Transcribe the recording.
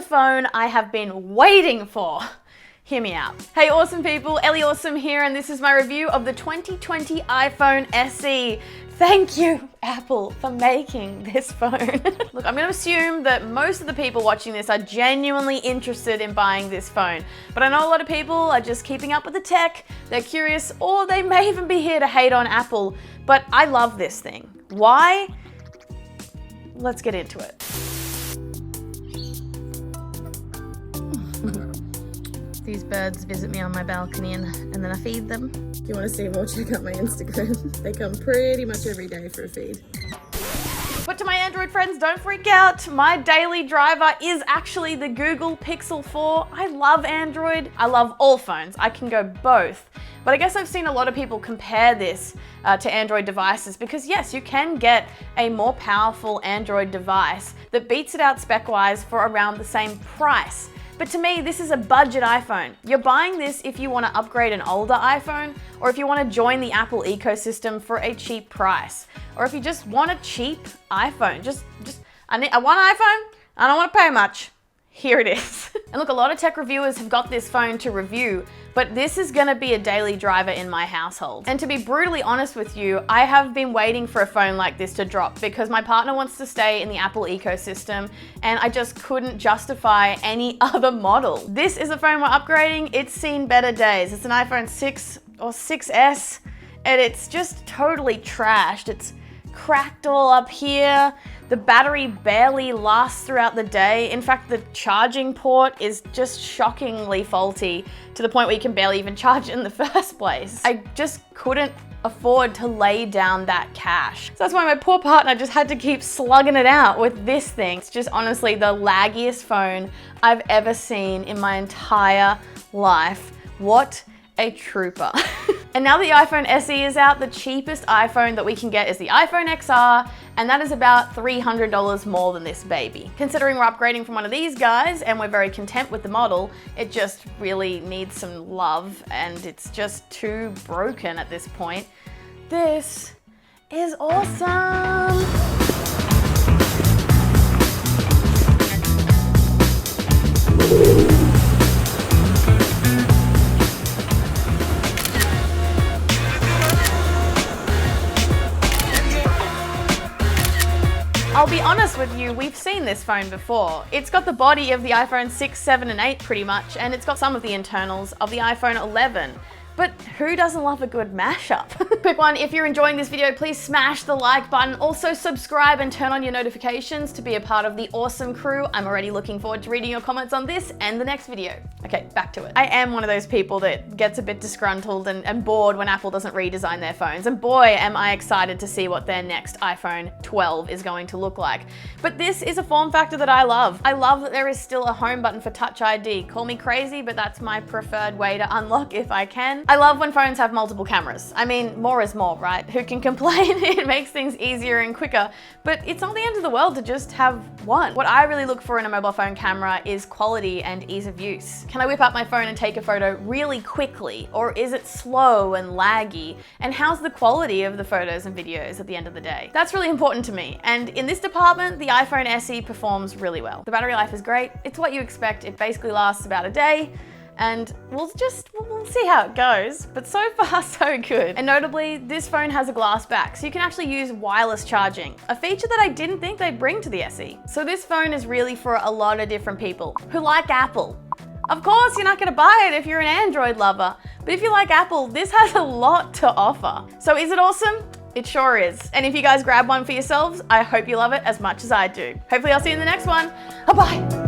phone I have been waiting for. Hear me out. Hey awesome people, Ellie Awesome here, and this is my review of the 2020 iPhone SE. Thank you, Apple, for making this phone. Look, I'm gonna assume that most of the people watching this are genuinely interested in buying this phone, but I know a lot of people are just keeping up with the tech, they're curious, or they may even be here to hate on Apple, but I love this thing. Why? Let's get into it. These birds visit me on my balcony and then I feed them. If you want to see more, check out my Instagram. They come pretty much every day for a feed. But to my Android friends, don't freak out. My daily driver is actually the Google Pixel 4. I love Android. I love all phones. I can go both. But I guess I've seen a lot of people compare this to Android devices because yes, you can get a more powerful Android device that beats it out spec-wise for around the same price. But to me, this is a budget iPhone. You're buying this if you want to upgrade an older iPhone, or if you want to join the Apple ecosystem for a cheap price, or if you just want a cheap iPhone. I want an iPhone, I don't want to pay much. Here it is. And look, a lot of tech reviewers have got this phone to review, but this is gonna be a daily driver in my household. And to be brutally honest with you, I have been waiting for a phone like this to drop because my partner wants to stay in the Apple ecosystem and I just couldn't justify any other model. This is a phone we're upgrading. It's seen better days. It's an iPhone 6 or 6S and it's just totally trashed. It's cracked all up here. The battery barely lasts throughout the day. In fact, the charging port is just shockingly faulty to the point where you can barely even charge it in the first place. I just couldn't afford to lay down that cash. So that's why my poor partner just had to keep slugging it out with this thing. It's just honestly the laggiest phone I've ever seen in my entire life. What a trooper. And now that the iPhone SE is out, the cheapest iPhone that we can get is the iPhone XR, and that is about $300 more than this baby. Considering we're upgrading from one of these guys and we're very content with the model, it just really needs some love and it's just too broken at this point. This is awesome. I'll be honest with you, we've seen this phone before. It's got the body of the iPhone 6, 7, and 8 pretty much, and it's got some of the internals of the iPhone 11. But who doesn't love a good mashup? Quick one, if you're enjoying this video, please smash the like button. Also subscribe and turn on your notifications to be a part of the awesome crew. I'm already looking forward to reading your comments on this and the next video. Okay, back to it. I am one of those people that gets a bit disgruntled and bored when Apple doesn't redesign their phones. And boy, am I excited to see what their next iPhone 12 is going to look like. But this is a form factor that I love. I love that there is still a home button for Touch ID. Call me crazy, but that's my preferred way to unlock if I can. I love when phones have multiple cameras. I mean, more is more, right? Who can complain? It makes things easier and quicker, but it's not the end of the world to just have one. What I really look for in a mobile phone camera is quality and ease of use. Can I whip out my phone and take a photo really quickly? Or is it slow and laggy? And how's the quality of the photos and videos at the end of the day? That's really important to me. And in this department, the iPhone SE performs really well. The battery life is great. It's what you expect. It basically lasts about a day. And we'll see how it goes, but so far so good. And notably, this phone has a glass back, so you can actually use wireless charging, a feature that I didn't think they'd bring to the SE. So this phone is really for a lot of different people who like Apple. Of course, you're not gonna buy it if you're an Android lover, but if you like Apple, this has a lot to offer. So is it awesome? It sure is. And if you guys grab one for yourselves, I hope you love it as much as I do. Hopefully I'll see you in the next one. Bye-bye.